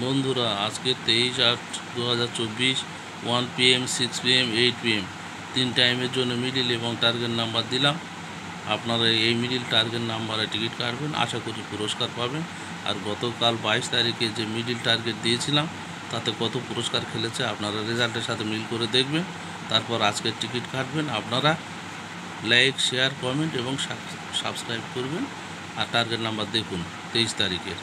বন্ধুরা, আজকে 23/8/2024 1 PM 6 PM 8 PM 3 টাইমের জন্য মিডিল এবং টার্গেট নাম্বার দিলাম। আপনারা এই মিডিল টার্গেট নাম্বারে টিকিট কাটবেন, আশা করি পুরস্কার পাবেন। আর গতকাল 22 তারিখে যে মিডিল টার্গেট দিয়েছিলাম তাতে কত পুরস্কার খেলেছে আপনারা রেজাল্টের সাথে মিল করে দেখবেন, তারপর আজকের টিকিট কাটবেন। আপনারা লাইক, শেয়ার, কমেন্ট এবং সাবস্ক্রাইব করবেন। আর টার্গেট নাম্বার দেখুন 23 তারিখের।